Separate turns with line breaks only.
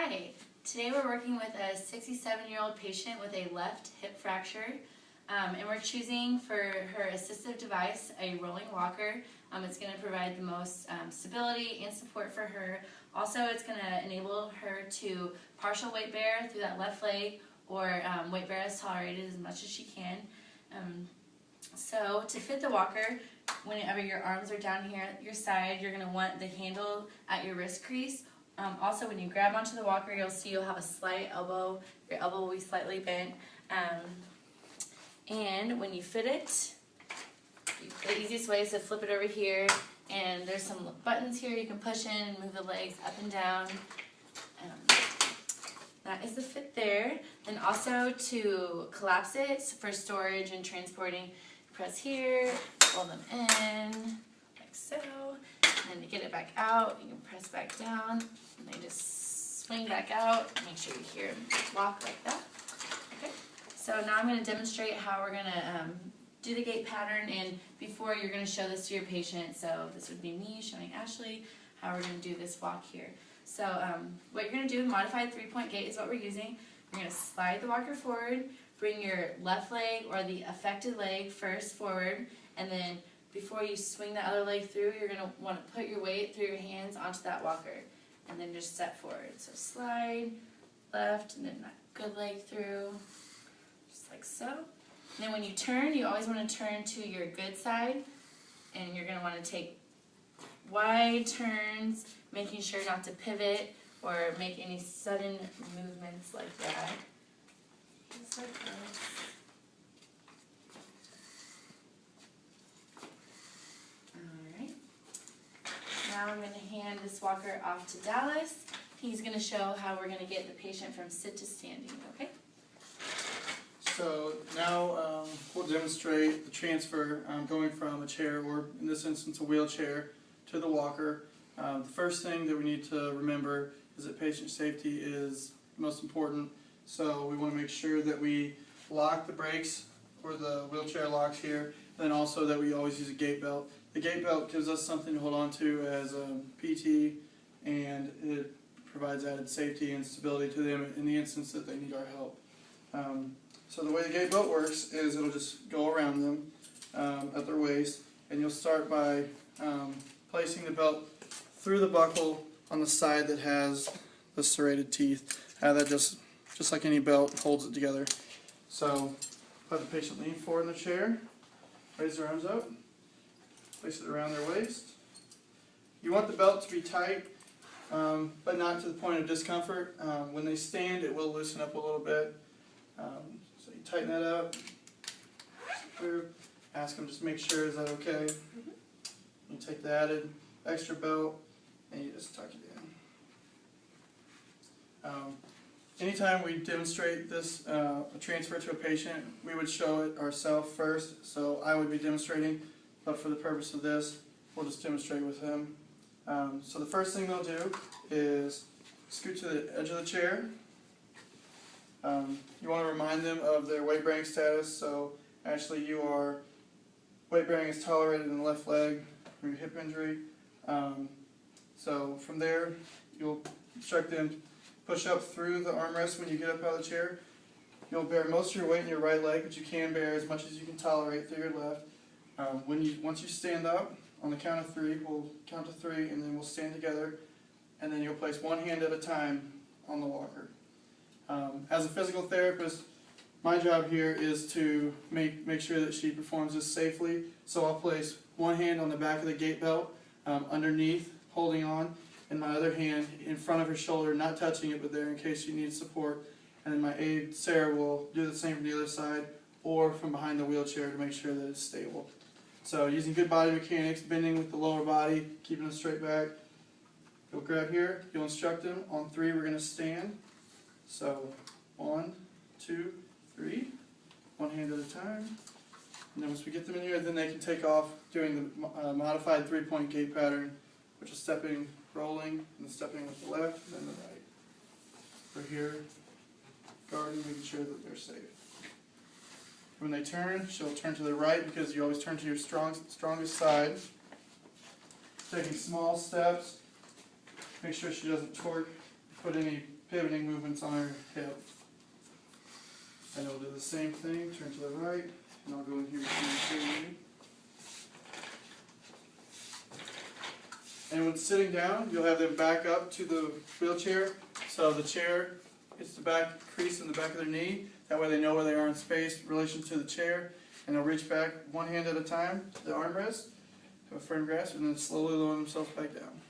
Hi, today we're working with a 67-year-old patient with a left hip fracture, and we're choosing for her assistive device a rolling walker. It's going to provide the most stability and support for her. Also, it's going to enable her to partial weight bear through that left leg or weight bear as tolerated as much as she can. So to fit the walker, whenever your arms are down here at your side, you're going to want the handle at your wrist crease. Also, when you grab onto the walker, you'll have a slight elbow. Your elbow will be slightly bent. And when you fit it, the easiest way is to flip it over here. And there's some buttons here you can push in and move the legs up and down. That is the fit there. And also to collapse it for storage and transporting, press here, pull them in, like so. And then to get it back out, you can press back down, and they just swing back out. Make sure you hear them walk like that. Okay. So now I'm going to demonstrate how we're going to do the gait pattern, and before you're going to show this to your patient. So this would be me showing Ashley how we're going to do this walk here. So what you're going to do, modified 3-point gait is what we're using. You're going to slide the walker forward, bring your left leg or the affected leg first forward, and then before you swing the other leg through, you're going to want to put your weight through your hands onto that walker, and then just step forward. So slide, left, and then that good leg through, just like so. And then when you turn, you always want to turn to your good side, and you're going to want to take wide turns, making sure not to pivot or make any sudden movements like that. Just like this. Alright. Now I'm going to hand this walker off to Dallas. He's going to show how we're going to get the patient from sit to standing, okay?
So now we'll demonstrate the transfer going from a chair, or in this instance a wheelchair, to the walker. The first thing that we need to remember is that patient safety is most important. So we want to make sure that we lock the brakes or the wheelchair locks here, and then also that we always use a gait belt. The gait belt gives us something to hold on to as a PT, and it provides added safety and stability to them in the instance that they need our help. So the way the gait belt works is it'll just go around them at their waist, and you'll start by placing the belt through the buckle on the side that has the serrated teeth. That just like any belt holds it together. So let the patient lean forward in the chair, raise their arms up, place it around their waist. You want the belt to be tight, but not to the point of discomfort. When they stand, it will loosen up a little bit. So you tighten that up. Ask them just make sure, is that okay? You take the added extra belt and you just tuck it in. Anytime we demonstrate this, a transfer to a patient, we would show it ourselves first. So I would be demonstrating, but for the purpose of this, we'll just demonstrate with him. So the first thing they'll do is scoot to the edge of the chair. You want to remind them of their weight bearing status. So actually you are weight bearing is tolerated in the left leg for your hip injury. So from there, you'll instruct them to push up through the armrest when you get up out of the chair. You'll bear most of your weight in your right leg, but you can bear as much as you can tolerate through your left. Once you stand up, on the count of 3, we'll count to 3, and then we'll stand together, and then you'll place one hand at a time on the walker. As a physical therapist, my job here is to make sure that she performs this safely. So I'll place one hand on the back of the gait belt, underneath, holding on, and my other hand in front of her shoulder, not touching it, but there in case she needs support. And then my aide, Sarah, will do the same from the other side, or from behind the wheelchair to make sure that it's stable. So using good body mechanics, bending with the lower body, keeping them straight back. You'll grab here, you'll instruct them. On 3, we're going to stand. So 1, 2, 3, one hand at a time. And then once we get them in here, then they can take off doing the modified 3-point gait pattern, which is stepping, rolling, and then stepping with the left, and then the right. We're here, guarding, making sure that they're safe. When they turn, she'll turn to the right because you always turn to your strongest side. Taking small steps, make sure she doesn't put any pivoting movements on our hip. And we'll do the same thing, turn to the right, and I'll go in here between the two. And when sitting down, you'll have them back up to the wheelchair. So the chair hits the back crease in the back of their knee. That way they know where they are in space in relation to the chair. And they'll reach back one hand at a time to the armrest, have a firm grasp, and then slowly lower themselves back down.